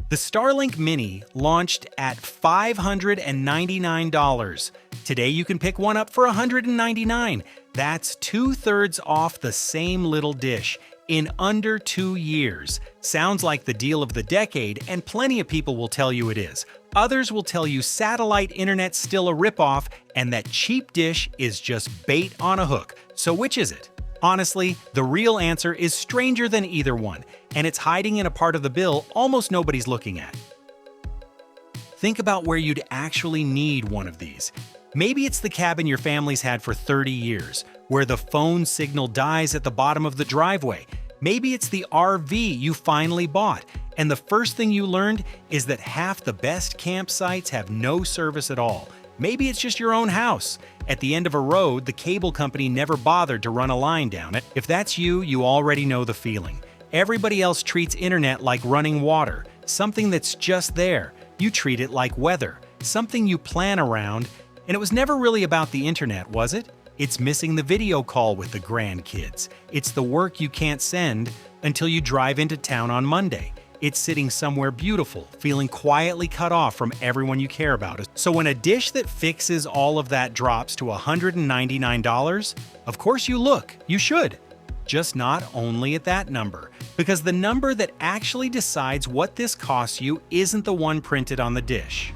The Starlink Mini launched at $599. Today you can pick one up for $199. That's 2/3 off the same little dish in under 2 years. Sounds like the deal of the decade, and plenty of people will tell you it is. Others will tell you satellite internet's still a ripoff and that cheap dish is just bait on a hook. So which is it? Honestly, the real answer is stranger than either one, and it's hiding in a part of the bill almost nobody's looking at. Think about where you'd actually need one of these. Maybe it's the cabin your family's had for 30 years, where the phone signal dies at the bottom of the driveway. Maybe it's the RV you finally bought, and the first thing you learned is that half the best campsites have no service at all. Maybe it's just your own house. At the end of a road, the cable company never bothered to run a line down it. If that's you, you already know the feeling. Everybody else treats internet like running water, something that's just there. You treat it like weather, something you plan around, and it was never really about the internet, was it? It's missing the video call with the grandkids. It's the work you can't send until you drive into town on Monday. It's sitting somewhere beautiful, feeling quietly cut off from everyone you care about. So when a dish that fixes all of that drops to $199, of course you look, you should. Just not only at that number, because the number that actually decides what this costs you isn't the one printed on the dish.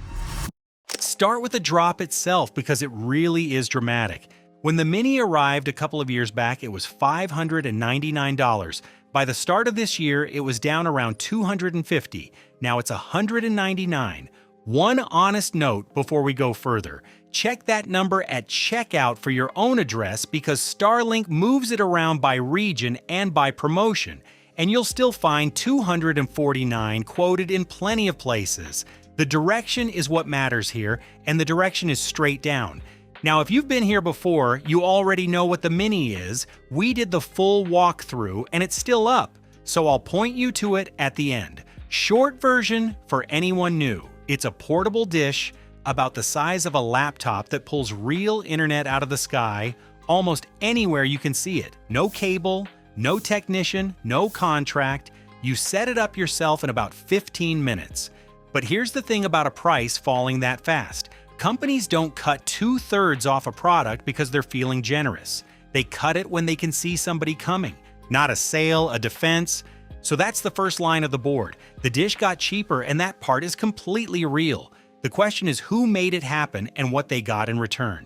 Start with the drop itself because it really is dramatic. When the Mini arrived a couple of years back, it was $599. By the start of this year, it was down around $250. Now it's $199. One honest note before we go further. Check that number at checkout for your own address because Starlink moves it around by region and by promotion, and you'll still find $249 quoted in plenty of places. The direction is what matters here, and the direction is straight down. Now, if you've been here before, you already know what the Mini is. We did the full walkthrough, and it's still up, so I'll point you to it at the end. Short version for anyone new. It's a portable dish about the size of a laptop that pulls real internet out of the sky almost anywhere you can see it. No cable, no technician, no contract. You set it up yourself in about 15 minutes. But here's the thing about a price falling that fast. Companies don't cut 2/3 off a product because they're feeling generous. They cut it when they can see somebody coming. Not a sale, a defense. So that's the first line of the board. The dish got cheaper, and that part is completely real. The question is who made it happen and what they got in return.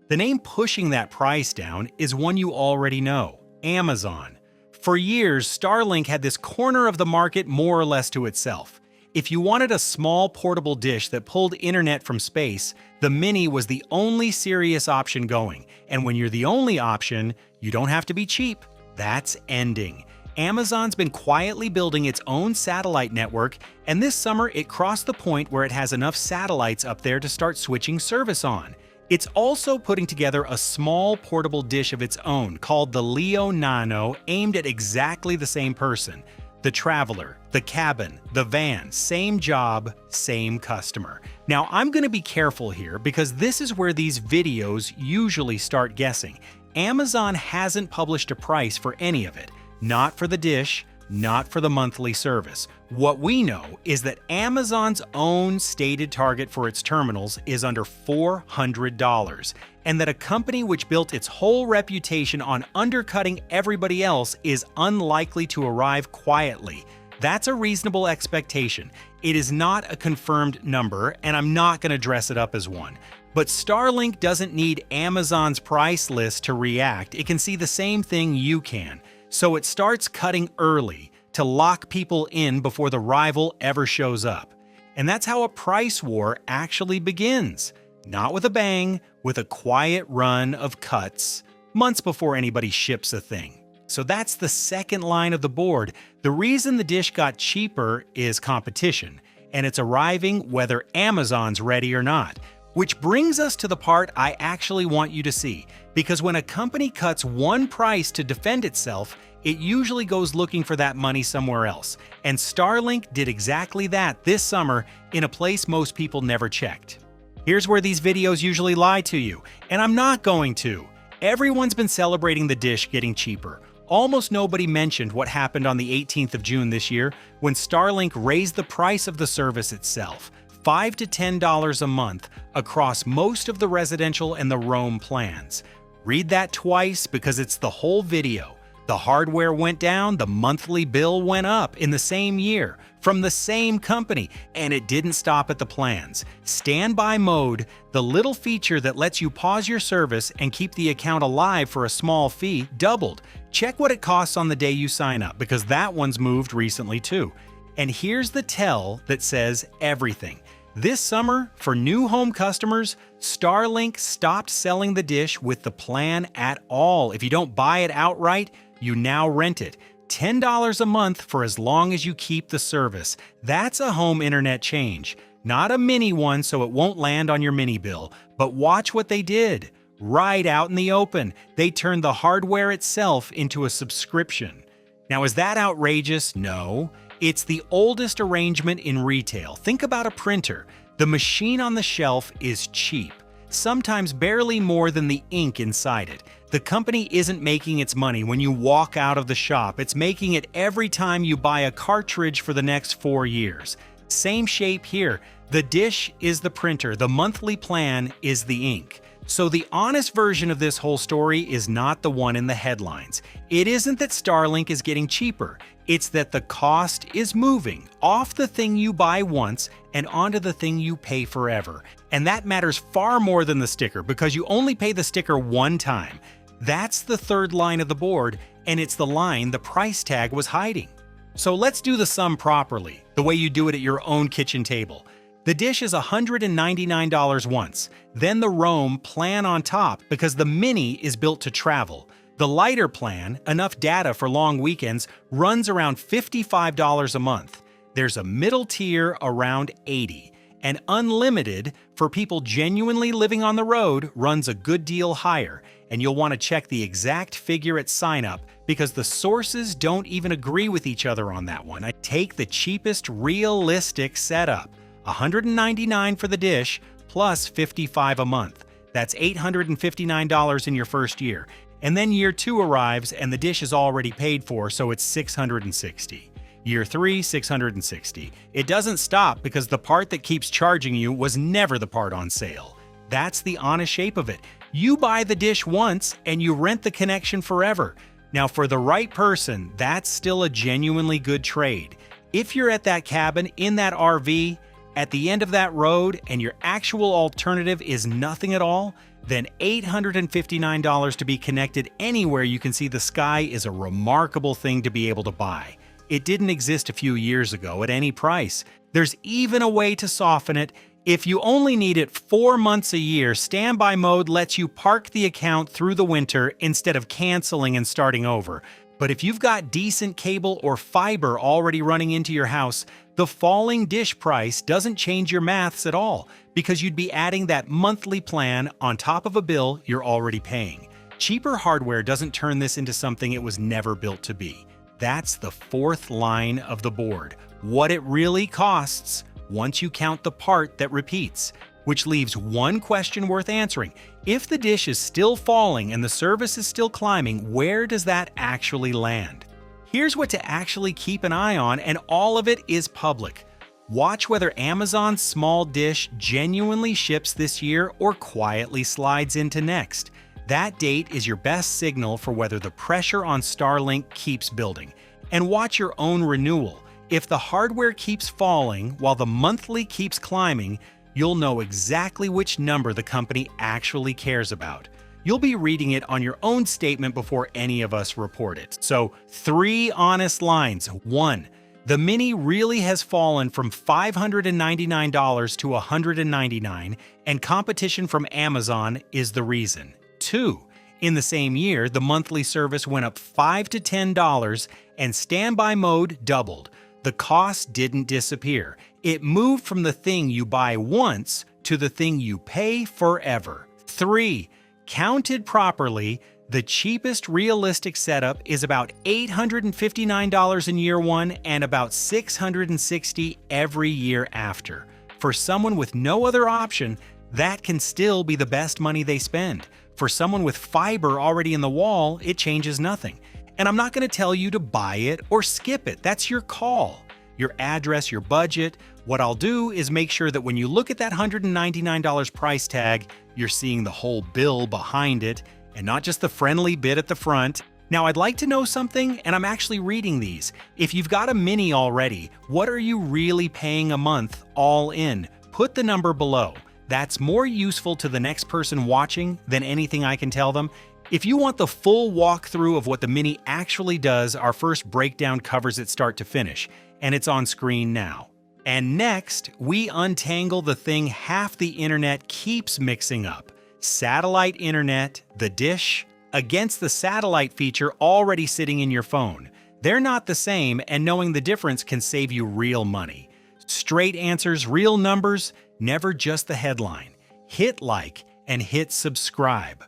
The name pushing that price down is one you already know, Amazon. For years, Starlink had this corner of the market more or less to itself. If you wanted a small portable dish that pulled internet from space, the Mini was the only serious option going. And when you're the only option, you don't have to be cheap. That's ending. Amazon's been quietly building its own satellite network, and this summer it crossed the point where it has enough satellites up there to start switching service on. It's also putting together a small portable dish of its own called the Leo Nano, aimed at exactly the same person. The traveler, the cabin, the van, same job, same customer. Now, I'm going to be careful here because this is where these videos usually start guessing. Amazon hasn't published a price for any of it. Not for the dish, not for the monthly service. What we know is that Amazon's own stated target for its terminals is under $400, and that a company which built its whole reputation on undercutting everybody else is unlikely to arrive quietly. That's a reasonable expectation. It is not a confirmed number, and I'm not going to dress it up as one. But Starlink doesn't need Amazon's price list to react. It can see the same thing you can. So it starts cutting early to lock people in before the rival ever shows up. And that's how a price war actually begins. Not with a bang, with a quiet run of cuts, months before anybody ships a thing. So that's the second line of the board. The reason the dish got cheaper is competition, and it's arriving whether Amazon's ready or not. Which brings us to the part I actually want you to see, because when a company cuts one price to defend itself, it usually goes looking for that money somewhere else. And Starlink did exactly that this summer in a place most people never checked. Here's where these videos usually lie to you, and I'm not going to. Everyone's been celebrating the dish getting cheaper. Almost nobody mentioned what happened on the 18th of June this year when Starlink raised the price of the service itself, $5 to $10 a month across most of the residential and the roam plans. Read that twice because it's the whole video. The hardware went down, the monthly bill went up in the same year from the same company, and it didn't stop at the plans. Standby mode, the little feature that lets you pause your service and keep the account alive for a small fee, doubled. Check what it costs on the day you sign up because that one's moved recently too. And here's the tell that says everything. This summer, for new home customers, Starlink stopped selling the dish with the plan at all. If you don't buy it outright, you now rent it. $10 a month for as long as you keep the service. That's a home internet change. Not a mini one so it won't land on your mini bill. But watch what they did. Right out in the open, they turned the hardware itself into a subscription. Now, is that outrageous? No. It's the oldest arrangement in retail. Think about a printer. The machine on the shelf is cheap, sometimes barely more than the ink inside it. The company isn't making its money when you walk out of the shop. It's making it every time you buy a cartridge for the next 4 years. Same shape here. The dish is the printer. The monthly plan is the ink. So the honest version of this whole story is not the one in the headlines. It isn't that Starlink is getting cheaper. It's that the cost is moving off the thing you buy once and onto the thing you pay forever. And that matters far more than the sticker because you only pay the sticker one time. That's the third line of the board, and it's the line the price tag was hiding. So let's do the sum properly, the way you do it at your own kitchen table. The dish is $199 once, then the roam plan on top because the Mini is built to travel. The lighter plan, enough data for long weekends, runs around $55 a month. There's a middle tier around $80. And unlimited, for people genuinely living on the road, runs a good deal higher. And you'll want to check the exact figure at sign up because the sources don't even agree with each other on that one. I take the cheapest realistic setup. $199 for the dish plus $55 a month. That's $859 in your first year. And then year 2 arrives and the dish is already paid for, so it's $660. Year 3, $660. It doesn't stop because the part that keeps charging you was never the part on sale. That's the honest shape of it. You buy the dish once and you rent the connection forever. Now, for the right person, that's still a genuinely good trade. If you're at that cabin in that RV, at the end of that road, and your actual alternative is nothing at all, then $859 to be connected anywhere you can see the sky is a remarkable thing to be able to buy. It didn't exist a few years ago at any price. There's even a way to soften it. If you only need it 4 months a year, standby mode lets you park the account through the winter instead of canceling and starting over. But if you've got decent cable or fiber already running into your house, the falling dish price doesn't change your maths at all because you'd be adding that monthly plan on top of a bill you're already paying. Cheaper hardware doesn't turn this into something it was never built to be. That's the fourth line of the board. What it really costs once you count the part that repeats, which leaves one question worth answering. If the dish is still falling and the service is still climbing, where does that actually land? Here's what to actually keep an eye on, and all of it is public. Watch whether Amazon's small dish genuinely ships this year or quietly slides into next. That date is your best signal for whether the pressure on Starlink keeps building. And watch your own renewal. If the hardware keeps falling while the monthly keeps climbing, you'll know exactly which number the company actually cares about. You'll be reading it on your own statement before any of us report it. So, 3 honest lines. 1. The Mini really has fallen from $599 to $199, and competition from Amazon is the reason. 2. In the same year, the monthly service went up $5 to $10 and standby mode doubled. The cost didn't disappear. It moved from the thing you buy once to the thing you pay forever. 3. Counted properly, the cheapest realistic setup is about $859 in year 1 and about $660 every year after. For someone with no other option, that can still be the best money they spend. For someone with fiber already in the wall, it changes nothing. And I'm not going to tell you to buy it or skip it. That's your call. Your address, your budget. What I'll do is make sure that when you look at that $199 price tag, you're seeing the whole bill behind it and not just the friendly bit at the front. Now, I'd like to know something, and I'm actually reading these. If you've got a Mini already, what are you really paying a month all in? Put the number below. That's more useful to the next person watching than anything I can tell them. If you want the full walkthrough of what the Mini actually does, our first breakdown covers it start to finish, and it's on screen now. And next, we untangle the thing half the internet keeps mixing up. Satellite internet, the dish, against the satellite feature already sitting in your phone. They're not the same, and knowing the difference can save you real money. Straight answers, real numbers, never just the headline. Hit like and hit subscribe.